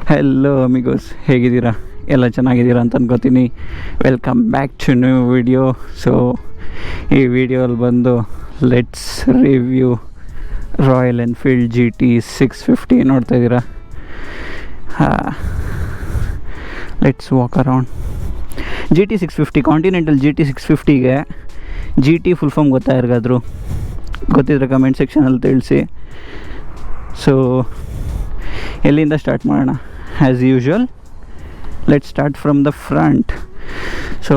Hello ಅಮಿಗೋಸ್, ಹೇಗಿದ್ದೀರಾ? ಎಲ್ಲ ಚೆನ್ನಾಗಿದ್ದೀರಾ ಅಂತ ಅನ್ಕೋತೀನಿ. Welcome back to new video. So ಈ ವಿಡಿಯೋಲ್ಲಿ ಬಂದು let's review Royal Enfield GT 650 ನೋಡ್ತಾ ಇದ್ದೀರಾ. Let's walk around. GT 650 continental GT 650ಗೆ GT ಫುಲ್ ಫಾರ್ಮ್ ಗೊತ್ತಿದ್ರೆ ಕಮೆಂಟ್ ಸೆಕ್ಷನಲ್ಲಿ ತಿಳಿಸಿ. ಸೊ ಎಲ್ಲಿಂದ ಸ್ಟಾರ್ಟ್ ಮಾಡೋಣ? As usual let start from the front. So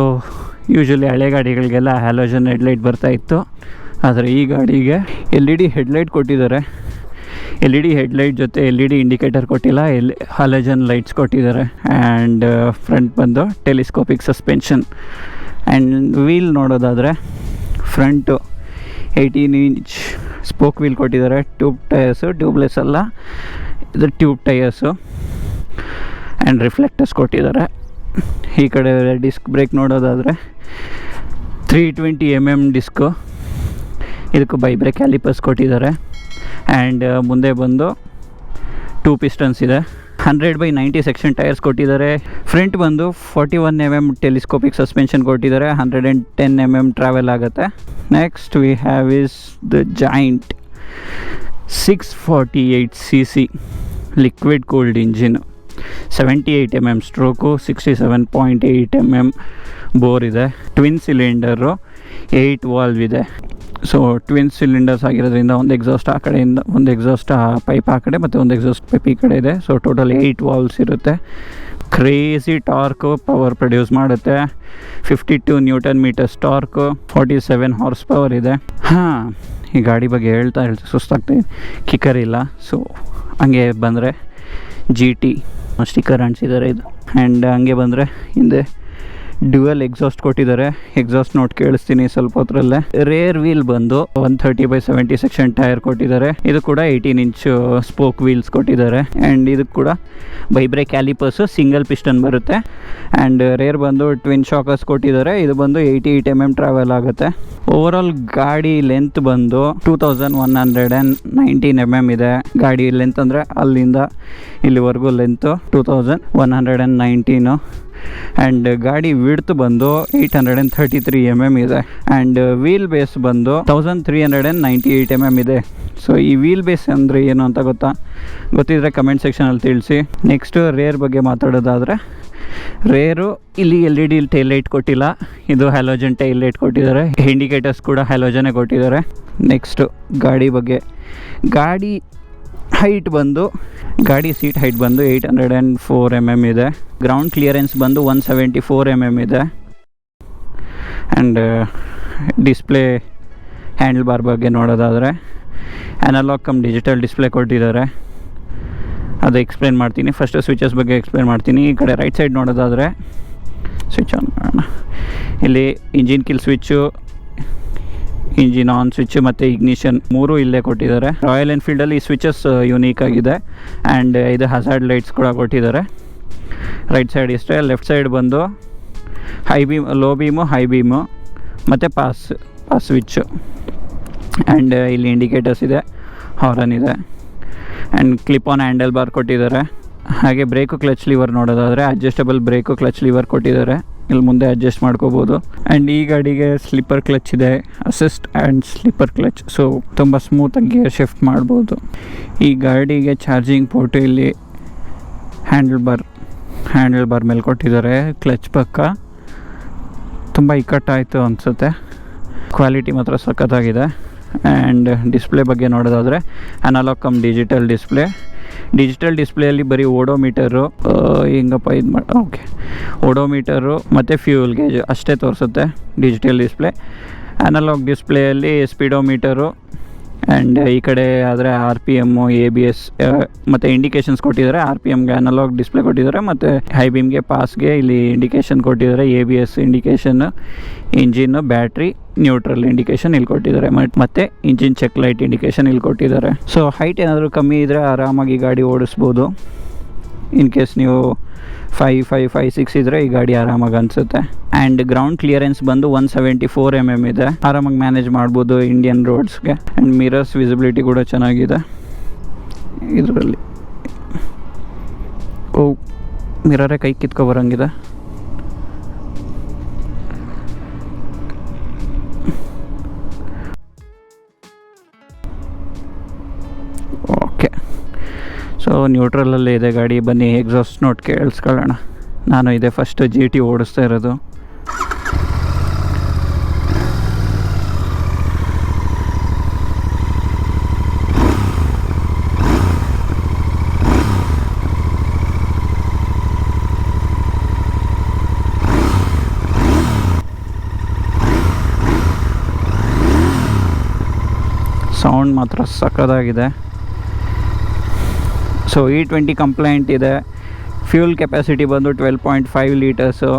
usually ಹಳೆ ಗಾಡಿಗಳಿಗೆಲ್ಲ ಹ್ಯಾಲೋಜನ್ ಹೆಡ್ಲೈಟ್ ಬರ್ತಾಯಿತ್ತು, ಆದರೆ ಈ ಗಾಡಿಗೆ LED ಹೆಡ್ಲೈಟ್ ಕೊಟ್ಟಿದ್ದಾರೆ. LED ಹೆಡ್ಲೈಟ್ ಜೊತೆ LED ಇಂಡಿಕೇಟರ್ ಕೊಟ್ಟಿಲ್ಲ, ಹ್ಯಾಲೋಜನ್ ಲೈಟ್ಸ್ ಕೊಟ್ಟಿದ್ದಾರೆ. ಆ್ಯಂಡ್ ಫ್ರಂಟ್ ಬಂದು ಟೆಲಿಸ್ಕೋಪಿಕ್ ಸಸ್ಪೆನ್ಷನ್. ಆ್ಯಂಡ್ ವೀಲ್ ನೋಡೋದಾದರೆ ಫ್ರಂಟು 18 ಇಂಚ್ ಸ್ಪೋಕ್ ವೀಲ್ ಕೊಟ್ಟಿದ್ದಾರೆ. ಟ್ಯೂಬ್ ಟೈರ್ಸು, ಟ್ಯೂಬ್ಲೆಸ್ ಅಲ್ಲ, ಇದು ಟ್ಯೂಬ್ ಟೈರ್ಸು. ಆ್ಯಂಡ್ ರಿಫ್ಲೆಕ್ಟರ್ಸ್ ಕೊಟ್ಟಿದ್ದಾರೆ. ಈ ಕಡೆ ಡಿಸ್ಕ್ ಬ್ರೇಕ್ ನೋಡೋದಾದರೆ 320 mm ಡಿಸ್ಕು, ಇದಕ್ಕೂ ಬೈಬ್ರೇಕ್ ಕ್ಯಾಲಿಪರ್ಸ್ ಕೊಟ್ಟಿದ್ದಾರೆ. ಆ್ಯಂಡ್ ಮುಂದೆ ಬಂದು 2 ಪಿಸ್ಟನ್ಸ್ ಇದೆ. 100/90 ಸೆಕ್ಷನ್ ಟೈರ್ಸ್ ಕೊಟ್ಟಿದ್ದಾರೆ. ಫ್ರಂಟ್ ಬಂದು 41 mm ಟೆಲಿಸ್ಕೋಪಿಕ್ ಸಸ್ಪೆನ್ಷನ್ ಕೊಟ್ಟಿದ್ದಾರೆ. 110 mm ಟ್ರಾವೆಲ್ ಆಗುತ್ತೆ. Next we have is the joint 648cc liquid cooled engine, 78 mm stroke, 67.8 mm bore ಇದೆ. ಟ್ವಿನ್ ಸಿಲಿಂಡರು, 8 ವಾಲ್ವ್ ಇದೆ. ಸೊ ಟ್ವಿನ್ ಸಿಲಿಂಡರ್ಸ್ ಆಗಿರೋದ್ರಿಂದ ಒಂದು ಎಕ್ಸಾಸ್ಟ್ ಆ ಕಡೆಯಿಂದ, ಒಂದು ಎಕ್ಸಾಸ್ಟ್ ಪೈಪ್ ಆ ಕಡೆ ಮತ್ತು ಒಂದು ಎಕ್ಸಾಸ್ಟ್ ಪೈಪ್ ಈ ಕಡೆ ಇದೆ. ಸೊ ಟೋಟಲ್ 8 ವಾಲ್ವ್ಸ್ ಇರುತ್ತೆ. ಕ್ರೇಜಿ ಟಾರ್ಕು ಪವರ್ ಪ್ರೊಡ್ಯೂಸ್ ಮಾಡುತ್ತೆ. 52 Nm ಟಾರ್ಕು, 47 ಹಾರ್ಸ್ ಪವರ್ ಇದೆ. ಈ ಗಾಡಿ ಬಗ್ಗೆ ಹೇಳ್ತಾ ಸುಸ್ತಾಗ್ತಾಯಿದೆ, ಕಿಕ್ಕರ್ ಇಲ್ಲ. ಸೊ ಹಂಗೆ ಬಂದರೆ GT ಸ್ಟಿಕ್ಕರ್ ಅಂಟಿಸಿದ್ದಾರೆ ಇದು. ಆ್ಯಂಡ್ ಹಂಗೆ ಬಂದರೆ ಹಿಂದೆ ಡ್ಯುಯಲ್ ಎಕ್ಸಾಸ್ಟ್ ಕೊಟ್ಟಿದ್ದಾರೆ. ಎಕ್ಸಾಸ್ಟ್ ನೋಟ್ ಕೇಳಿಸ್ತೀನಿ ಸ್ವಲ್ಪ ಹೊತ್ತರಲ್ಲೇ. ರೇರ್ ವೀಲ್ ಬಂದು 130/70 ಸೆಕ್ಷನ್ ಟೈರ್ ಕೊಟ್ಟಿದ್ದಾರೆ. ಇದು ಕೂಡ 18 ಇಂಚ್ ಸ್ಪೋಕ್ ವೀಲ್ಸ್ ಕೊಟ್ಟಿದ್ದಾರೆ. ಆ್ಯಂಡ್ ಇದಕ್ಕೆ ಕೂಡ ಬೈಬ್ರೇಕ್ ಕ್ಯಾಲಿಪರ್ಸು, ಸಿಂಗಲ್ ಪಿಸ್ಟನ್ ಬರುತ್ತೆ. ಆ್ಯಂಡ್ ರೇರ್ ಬಂದು ಟ್ವಿನ್ ಶಾಕರ್ಸ್ ಕೊಟ್ಟಿದ್ದಾರೆ. ಇದು ಬಂದು 88 mm ಟ್ರಾವೆಲ್ ಆಗುತ್ತೆ. ಓವರಾಲ್ ಗಾಡಿ ಲೆಂತ್ ಬಂದು 2119 mm ಇದೆ. ಗಾಡಿ ಲೆಂತ್ ಅಂದರೆ ಅಲ್ಲಿಂದ ಇಲ್ಲಿವರೆಗೂ ಲೆಂತು 2119. ಆ್ಯಂಡ್ ಗಾಡಿ ವಿಡ್ತ್ ಬಂದು 833 mm ಇದೆ. ಆ್ಯಂಡ್ ವೀಲ್ ಬೇಸ್ ಬಂದು 1398 mm ಇದೆ. ಸೊ ಈ ವೀಲ್ ಬೇಸ್ ಅಂದರೆ ಏನು ಅಂತ ಗೊತ್ತಿದ್ರೆ ಕಮೆಂಟ್ ಸೆಕ್ಷನಲ್ಲಿ ತಿಳಿಸಿ. ನೆಕ್ಸ್ಟು ರೇರ್ ಬಗ್ಗೆ ಮಾತಾಡೋದಾದರೆ, ರೇರು ಇಲ್ಲಿ LED ಟೈಲ್ ಲೈಟ್ ಕೊಟ್ಟಿಲ್ಲ, ಇದು ಹ್ಯಾಲೋಜನ್ ಟೈಲ್ ಲೈಟ್ ಕೊಟ್ಟಿದ್ದಾರೆ. ಇಂಡಿಕೇಟರ್ಸ್ ಕೂಡ ಹ್ಯಾಲೋಜನೇ ಕೊಟ್ಟಿದ್ದಾರೆ. ನೆಕ್ಸ್ಟು ಗಾಡಿ ಬಗ್ಗೆ, ಗಾಡಿ ಹೈಟ್ ಬಂದು, ಗಾಡಿ ಸೀಟ್ ಹೈಟ್ ಬಂದು 804 mm ಇದೆ. ಗ್ರೌಂಡ್ ಕ್ಲಿಯರೆನ್ಸ್ ಬಂದು 174 mm ಇದೆ. ಆ್ಯಂಡ್ ಡಿಸ್ಪ್ಲೇ ಹ್ಯಾಂಡಲ್ ಬಾರ್ ಬಗ್ಗೆ ನೋಡೋದಾದರೆ ಅನಲಾಗ್ ಕಮ್ ಡಿಜಿಟಲ್ ಡಿಸ್ಪ್ಲೇ ಕೊಟ್ಟಿದ್ದಾರೆ. ಅದು ಎಕ್ಸ್ಪ್ಲೇನ್ ಮಾಡ್ತೀನಿ. ಫಸ್ಟು ಸ್ವಿಚಸ್ ಬಗ್ಗೆ ಎಕ್ಸ್ಪ್ಲೇನ್ ಮಾಡ್ತೀನಿ. ಈ ಕಡೆ ರೈಟ್ ಸೈಡ್ ನೋಡೋದಾದರೆ ಸ್ವಿಚ್ ಆನ್ ಮಾಡೋಣ. ಇಲ್ಲಿ engine kill switch, engine on switch ಮತ್ತು ಇಗ್ನಿಷನ್ 3 ಇಲ್ಲೇ ಕೊಟ್ಟಿದ್ದಾರೆ. ರಾಯಲ್ ಎನ್ಫೀಲ್ಡಲ್ಲಿ ಈ ಸ್ವಿಚಸ್ ಯುನೀಕ್ ಆಗಿದೆ. ಆ್ಯಂಡ್ ಇದು ಹಜಾರ್ಡ್ ಲೈಟ್ಸ್ ಕೂಡ ಕೊಟ್ಟಿದ್ದಾರೆ. ರೈಟ್ ಸೈಡ್ ಇಷ್ಟೇ. ಲೆಫ್ಟ್ ಸೈಡ್ ಬಂದು high beam, low beam, high beam ಮತ್ತು ಪಾಸ್ ಸ್ವಿಚ್ಚು. ಆ್ಯಂಡ್ ಇಲ್ಲಿ ಇಂಡಿಕೇಟರ್ಸ್ ಇದೆ, ಹಾರನ್ ಇದೆ. And clip on handle bar ಕೊಟ್ಟಿದ್ದಾರೆ. ಹಾಗೆ ಬ್ರೇಕು ಕ್ಲಚ್ ಲಿವರ್ ನೋಡೋದಾದರೆ ಅಡ್ಜಸ್ಟಬಲ್ ಬ್ರೇಕು ಕ್ಲಚ್ ಲಿವರ್ ಕೊಟ್ಟಿದ್ದಾರೆ. ಇಲ್ಲಿ ಮುಂದೆ ಅಡ್ಜಸ್ಟ್ ಮಾಡ್ಕೋಬೋದು. ಆ್ಯಂಡ್ ಈ ಗಾಡಿಗೆ ಸ್ಲಿಪ್ಪರ್ ಕ್ಲಚ್ ಇದೆ, assist and slipper clutch. So ತುಂಬ ಸ್ಮೂತಾಗಿ ಗೇರ್ ಶಿಫ್ಟ್ ಮಾಡ್ಬೋದು. ಈ ಗಾಡಿಗೆ ಚಾರ್ಜಿಂಗ್ ಪೋರ್ಟು ಇಲ್ಲಿ ಹ್ಯಾಂಡಲ್ ಬಾರ್ ಮೇಲೆ ಕೊಟ್ಟಿದ್ದಾರೆ. ಕ್ಲಚ್ ಪಕ್ಕ ತುಂಬ ಇಕ್ಕಟ್ಟಾಯಿತು ಅನಿಸುತ್ತೆ. ಕ್ವಾಲಿಟಿ ಮಾತ್ರ ಸಖತ್ತಾಗಿದೆ. ಆ್ಯಂಡ್ ಡಿಸ್ಪ್ಲೇ ಬಗ್ಗೆ ನೋಡೋದಾದರೆ ಅನಲಾಗ್ ಕಮ್ ಡಿಜಿಟಲ್ ಡಿಸ್ಪ್ಲೇಯಲ್ಲಿ ಬರೀ ಓಡೋಮೀಟರು, ಹೆಂಗಪ್ಪ ಇದು ಓಕೆ, ಓಡೋಮೀಟರು ಮತ್ತು ಫ್ಯೂಯಲ್ ಗೇಜ್ ಅಷ್ಟೇ ತೋರಿಸುತ್ತೆ ಡಿಜಿಟಲ್ ಡಿಸ್ಪ್ಲೇ. ಅನಲಾಗ್ ಡಿಸ್ಪ್ಲೇಯಲ್ಲಿ ಸ್ಪೀಡೋಮೀಟರು. ಆ್ಯಂಡ್ ಈ ಕಡೆ ಆದರೆ RPM, ABS ಮತ್ತು ಇಂಡಿಕೇಷನ್ಸ್ ಕೊಟ್ಟಿದ್ದಾರೆ. RPMಗೆ ಅನಲಾಗ್ ಡಿಸ್ಪ್ಲೇ ಕೊಟ್ಟಿದ್ದಾರೆ, ಮತ್ತು ಹೈ ಬೀಮ್ಗೆ, ಪಾಸ್ಗೆ ಇಲ್ಲಿ ಇಂಡಿಕೇಷನ್ ಕೊಟ್ಟಿದ್ದಾರೆ. ABS ಇಂಡಿಕೇಷನ್ನು, ಇಂಜಿನ್ನು, ಬ್ಯಾಟ್ರಿ, ನ್ಯೂಟ್ರಲ್ ಇಂಡಿಕೇಷನ್ ಇಲ್ಲಿ ಕೊಟ್ಟಿದ್ದಾರೆ. ಮತ್ತು ಇಂಜಿನ್ ಚೆಕ್ ಲೈಟ್ ಇಂಡಿಕೇಷನ್ ಇಲ್ಲಿ ಕೊಟ್ಟಿದ್ದಾರೆ. ಸೊ ಹೈಟ್ ಏನಾದರೂ ಕಮ್ಮಿ ಇದ್ದರೆ ಆರಾಮಾಗಿ ಗಾಡಿ ಓಡಿಸ್ಬೋದು. ಇನ್ ಕೇಸ್ ನೀವು 5'6" ಇದ್ದರೆ ಈ ಗಾಡಿ ಆರಾಮಾಗಿ ಅನಿಸುತ್ತೆ. ಆ್ಯಂಡ್ ಗ್ರೌಂಡ್ ಕ್ಲಿಯರೆನ್ಸ್ ಬಂದು 174 mm ಇದೆ. ಆರಾಮಾಗಿ ಮ್ಯಾನೇಜ್ ಮಾಡ್ಬೋದು ಇಂಡಿಯನ್ ರೋಡ್ಸ್ಗೆ. ಆ್ಯಂಡ್ ಮಿರರ್ಸ್ ವಿಸಿಬಿಲಿಟಿ ಕೂಡ ಚೆನ್ನಾಗಿದೆ ಇದರಲ್ಲಿ. ಓ ಮಿರರೇ ಕೈ ಕಿತ್ಕೊಬರಂಗಿದೆ. ಓಕೆ, ಸೊ ನ್ಯೂಟ್ರಲಲ್ಲಿ ಇದೆ ಗಾಡಿ. ಬನ್ನಿ ಎಕ್ಸಾಸ್ಟ್ ನೋಟ್ ಕೇಳಿಸ್ಕೊಳ್ಳೋಣ. ನಾನು ಇದೆ ಫಸ್ಟ್ GT ಓಡಿಸ್ತಾ ಇರೋದು. ಸೌಂಡ್ ಮಾತ್ರ ಸಕ್ಕತ್ತಾಗಿದೆ. ಸೊ E20 ಕಂಪ್ಲೈಂಟ್ ಇದೆ. ಫ್ಯೂಲ್ ಕೆಪಾಸಿಟಿ ಬಂದು 12.5 ಲೀಟರ್ಸು.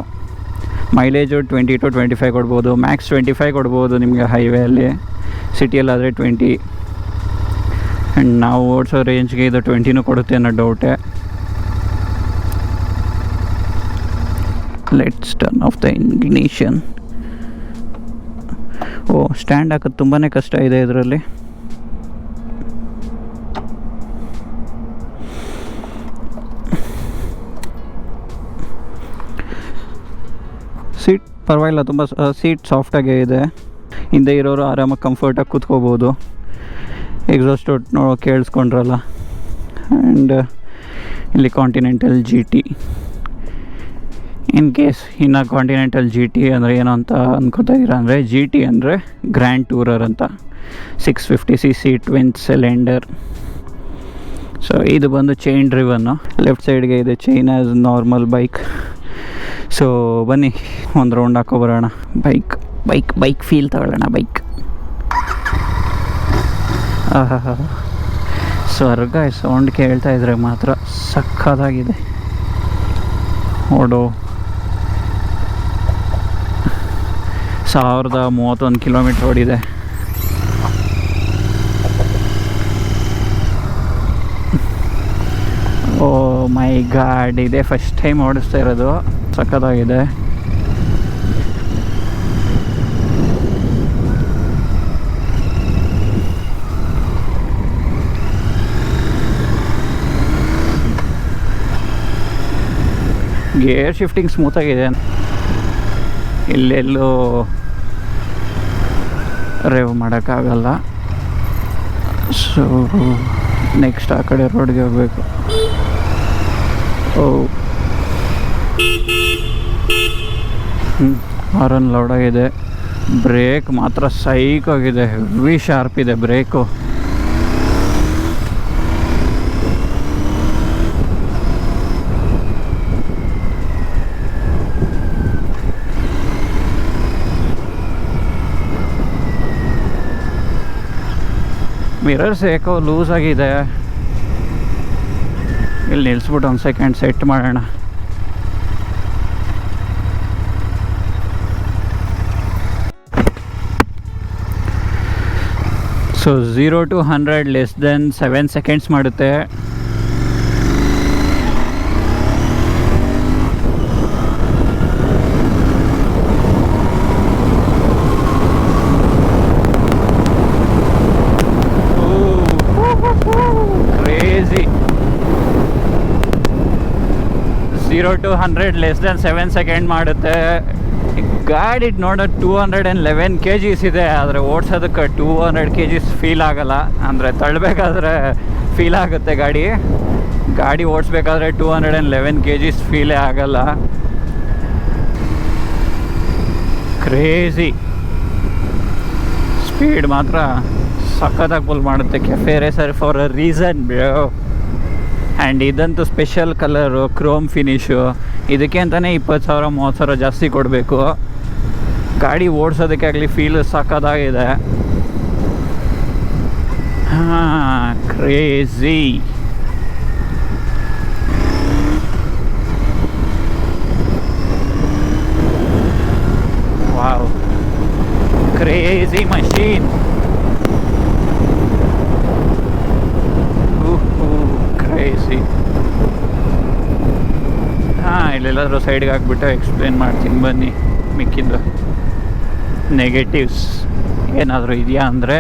ಮೈಲೇಜು 20 to 25 ಕೊಡ್ಬೋದು. ಮ್ಯಾಕ್ಸ್ 25 ಕೊಡ್ಬೋದು ನಿಮಗೆ ಹೈವೇಯಲ್ಲಿ. ಸಿಟಿಯಲ್ಲಾದರೆ 20. ಆ್ಯಂಡ್ ನಾವು ಓಡಿಸೋ ರೇಂಜ್ಗೆ ಇದು 20ನೂ ಕೊಡುತ್ತೆ ಅನ್ನೋ ಡೌಟೇ. Let's turn off the ignition. ಓ, ಸ್ಟ್ಯಾಂಡ್ ಹಾಕೋದು ತುಂಬಾ ಕಷ್ಟ ಇದೆ ಇದರಲ್ಲಿ. ಸೀಟ್ ಪರವಾಗಿಲ್ಲ, ತುಂಬ ಸೀಟ್ ಸಾಫ್ಟಾಗೇ ಇದೆ. ಹಿಂದೆ ಇರೋರು ಆರಾಮಾಗಿ ಕಂಫರ್ಟಾಗಿ ಕೂತ್ಕೋಬೋದು. ಎಕ್ಸಾಸ್ಟ್ ಕೇಳಿಸ್ಕೊಂಡ್ರಲ್ಲ. ಆ್ಯಂಡ್ ಇಲ್ಲಿ ಕಾಂಟಿನೆಂಟಲ್ GT. ಇನ್ ಕೇಸ್ ಇನ್ನು ಕಾಂಟಿನೆಂಟಲ್ GT ಅಂದರೆ ಏನು ಅಂತ ಅನ್ಕೋತಾ ಇದ್ದೀರಾ ಅಂದರೆ, GT ಅಂದರೆ ಗ್ರ್ಯಾಂಡ್ ಟೂರರ್ ಅಂತ. 650cc twin cylinder. ಸೊ ಇದು ಬಂದು ಚೈನ್ ಡ್ರಿವನ್ನು. ಲೆಫ್ಟ್ ಸೈಡ್ಗೆ ಇದೆ chain as normal bike. So ಬನ್ನಿ ಒಂದು ರೌಂಡ್ ಹಾಕೊಬರೋಣ. ಬೈಕ್ ಫೀಲ್ ತಗೊಳ್ಳೋಣ. ಬೈಕ್ ಸ್ವರ್ಗ. ಸೌಂಡ್ ಕೇಳ್ತಾ ಇದ್ರೆ ಮಾತ್ರ ಸಕ್ಕತ್ತಾಗಿದೆ. ಓಡೋ 1031 ಕಿಲೋಮೀಟ್ರ್ ಓಡಿದೆ. ಓ ಮೈ ಗಾಡ್, ಇದೆ ಫಸ್ಟ್ ಟೈಮ್ ಓಡಿಸ್ತಾ ಇರೋದು. ಸಕ್ಕತ್ತಾಗಿದೆ. ಗೇರ್ ಶಿಫ್ಟಿಂಗ್ ಸ್ಮೂತಾಗಿದೆ. ಇಲ್ಲೆಲ್ಲೂ ರೇವ್ ಮಾಡೋಕ್ಕಾಗಲ್ಲ. ಸೊ ನೆಕ್ಸ್ಟ್ ಆ ಕಡೆ ರೋಡ್ಗೆ ಹೋಗಬೇಕು. ಓ ಹಾರನ್ ಲೌಡಾಗಿದೆ. ಬ್ರೇಕ್ ಮಾತ್ರ ಸೈಕ್ ಆಗಿದೆ. ಹೆವಿ ಶಾರ್ಪ್ ಇದೆ ಬ್ರೇಕು. ಮಿರರ್ಸ್ ಏಕೋ ಲೂಸ್ ಆಗಿದೆ. ಇಲ್ಲಿ ನಿಲ್ಲಿಸ್ಬಿಟ್ಟು ಒಂದು ಸೆಕೆಂಡ್ ಸೆಟ್ ಮಾಡೋಣ. So 0 to 100 less than 7 seconds ಮಾಡುತ್ತೆ. Crazy. 0 to 100 less than 7 second ಮಾಡುತ್ತೆ. ಗಾಡಿ ನೋಡೋದು 211 kgs ಇದೆ. ಆದರೆ ಓಡಿಸೋದಕ್ಕೆ 200 kgs ಫೀಲ್ ಆಗಲ್ಲ. ಅಂದರೆ ತಳ್ಳಬೇಕಾದ್ರೆ ಫೀಲ್ ಆಗುತ್ತೆ ಗಾಡಿ ಓಡಿಸ್ಬೇಕಾದ್ರೆ 211 kgs ಫೀಲೇ ಆಗಲ್ಲ. ಕ್ರೇಜಿ ಸ್ಪೀಡ್ ಮಾತ್ರ ಸಖತ್ತಾಗಿ ಪುಲ್ ಮಾಡುತ್ತೆ. Cafe racer for a reason bro. And ಇದಂತೂ ಸ್ಪೆಷಲ್ ಕಲರು, ಕ್ರೋಮ್ ಫಿನಿಶು. ಇದಕ್ಕೆ ಅಂತಲೇ 20,000 30,000 ಜಾಸ್ತಿ ಕೊಡಬೇಕು. ಗಾಡಿ ಓಡಿಸೋದಕ್ಕೆ ಆಗಲಿ ಫೀಲ್ ಸಕ್ಕತ್ತಾಗಿದೆ. ಹಾಂ, crazy. Wow, crazy machine. Crazy. ಹಾಂ, ಇಲ್ಲೆಲ್ಲಾದರೂ ಸೈಡ್ಗೆ ಹಾಕ್ಬಿಟ್ಟು ಎಕ್ಸ್ಪ್ಲೇನ್ ಮಾಡ್ತೀನಿ ಬನ್ನಿ. ಮಿಕ್ಕಿದ್ದು ನೆಗೆಟಿವ್ಸ್ ಏನಾದರೂ ಇದೆಯಾ ಅಂದರೆ,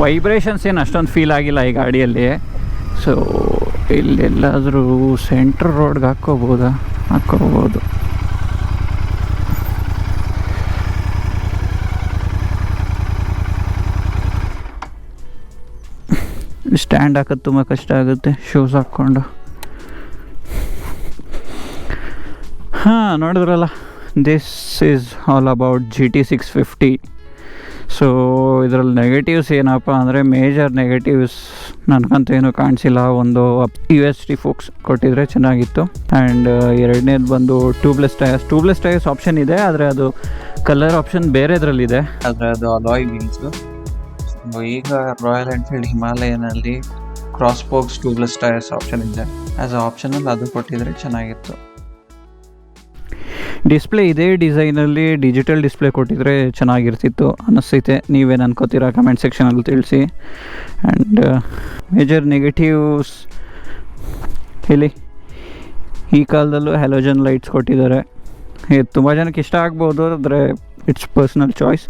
ವೈಬ್ರೇಷನ್ಸ್ ಏನು ಅಷ್ಟೊಂದು ಫೀಲ್ ಆಗಿಲ್ಲ ಈ ಗಾಡಿಯಲ್ಲಿ. ಸೊ ಇಲ್ಲೆಲ್ಲಾದರೂ ಸೆಂಟ್ರ್ ರೋಡ್ಗೆ ಹಾಕ್ಕೋಬೋದು. ಸ್ಟ್ಯಾಂಡ್ ಹಾಕೋದು ತುಂಬ ಕಷ್ಟ ಆಗುತ್ತೆ ಶೂಸ್ ಹಾಕ್ಕೊಂಡು. ಹಾಂ, ನೋಡಿದ್ರಲ್ಲ, this is all about GT650. So ಇದರಲ್ಲಿ ನೆಗೆಟಿವ್ಸ್ ಏನಪ್ಪ ಅಂದರೆ, ಮೇಜರ್ ನೆಗೆಟಿವ್ಸ್ ನನಗಂತೂ ಏನೂ ಕಾಣಿಸಿಲ್ಲ. ಒಂದು USD ಫೋಕ್ಸ್ ಕೊಟ್ಟಿದ್ರೆ ಚೆನ್ನಾಗಿತ್ತು. ಆ್ಯಂಡ್ ಎರಡನೇದು ಬಂದು ಟ್ಯೂಬ್ಲೆಸ್ ಟೈರ್ಸ್ ಆಪ್ಷನ್ ಇದೆ, ಆದರೆ ಅದು ಕಲರ್ ಆಪ್ಷನ್ ಬೇರೆದ್ರಲ್ಲಿದೆ. ಆದರೆ ಅದು ಅಲಾಯ್ ವೀಲ್ಸು. ಈಗ ರಾಯಲ್ ಎನ್ಫೀಲ್ಡ್ ಹಿಮಾಲಯನಲ್ಲಿ cross spokes tubeless tyres option ಇದೆ. ಆ್ಯಸ್ ಅ ಆಪ್ಷನಲ್ಲಿ ಅದು ಕೊಟ್ಟಿದ್ರೆ ಚೆನ್ನಾಗಿತ್ತು. ಡಿಸ್ಪ್ಲೇ ಇದೇ ಡಿಸೈನಲ್ಲಿ ಡಿಜಿಟಲ್ ಡಿಸ್ಪ್ಲೇ ಕೊಟ್ಟಿದ್ರೆ ಚೆನ್ನಾಗಿರ್ತಿತ್ತು ಅನ್ನಿಸ್ತೈತೆ. ನೀವೇನು ಅನ್ಕೋತೀರಾ ಕಮೆಂಟ್ ಸೆಕ್ಷನಲ್ಲಿ ತಿಳಿಸಿ. ಆ್ಯಂಡ್ ಮೇಜರ್ ನೆಗೆಟಿವ್ಸ್ ಇಲ್ಲಿ ಈ ಕಾಲದಲ್ಲೂ ಹ್ಯಾಲೋಜನ್ ಲೈಟ್ಸ್ ಕೊಟ್ಟಿದ್ದಾರೆ. ಇದು ತುಂಬ ಜನಕ್ಕೆ ಇಷ್ಟ ಆಗ್ಬೋದು, ಆದರೆ ಇಟ್ಸ್ ಪರ್ಸ್ನಲ್ ಚಾಯ್ಸ್.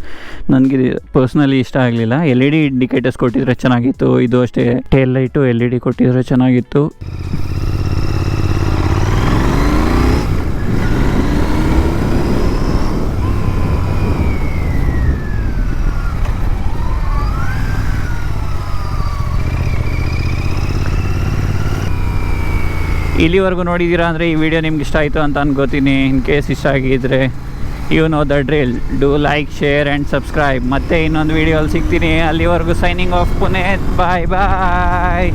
ನನಗೆ ಪರ್ಸ್ನಲಿ ಇಷ್ಟ ಆಗಲಿಲ್ಲ. LED ಇಂಡಿಕೇಟರ್ಸ್ ಕೊಟ್ಟಿದ್ರೆ ಚೆನ್ನಾಗಿತ್ತು. ಇದು ಅಷ್ಟೇ, ಟೇಲ್ ಲೈಟು LED ಕೊಟ್ಟಿದ್ರೆ ಚೆನ್ನಾಗಿತ್ತು. ಇಲ್ಲಿವರೆಗೂ ನೋಡಿದ್ದೀರಾ ಅಂದರೆ ಈ ವಿಡಿಯೋ ನಿಮ್ಗೆ ಇಷ್ಟ ಆಯಿತು ಅಂತ ಅನ್ಕೋತೀನಿ. ಇನ್ ಕೇಸ್ ಇಷ್ಟ ಆಗಿದ್ದರೆ you know the drill, do like, share and subscribe. ಮತ್ತೆ ಇನ್ನೊಂದು ವೀಡಿಯೋಲ್ಲಿ ಸಿಗ್ತೀನಿ. ಅಲ್ಲಿವರೆಗೂ ಸೈನಿಂಗ್ ಆಫ್ ಪುನೀತ್. ಬಾಯ್ ಬಾಯ್.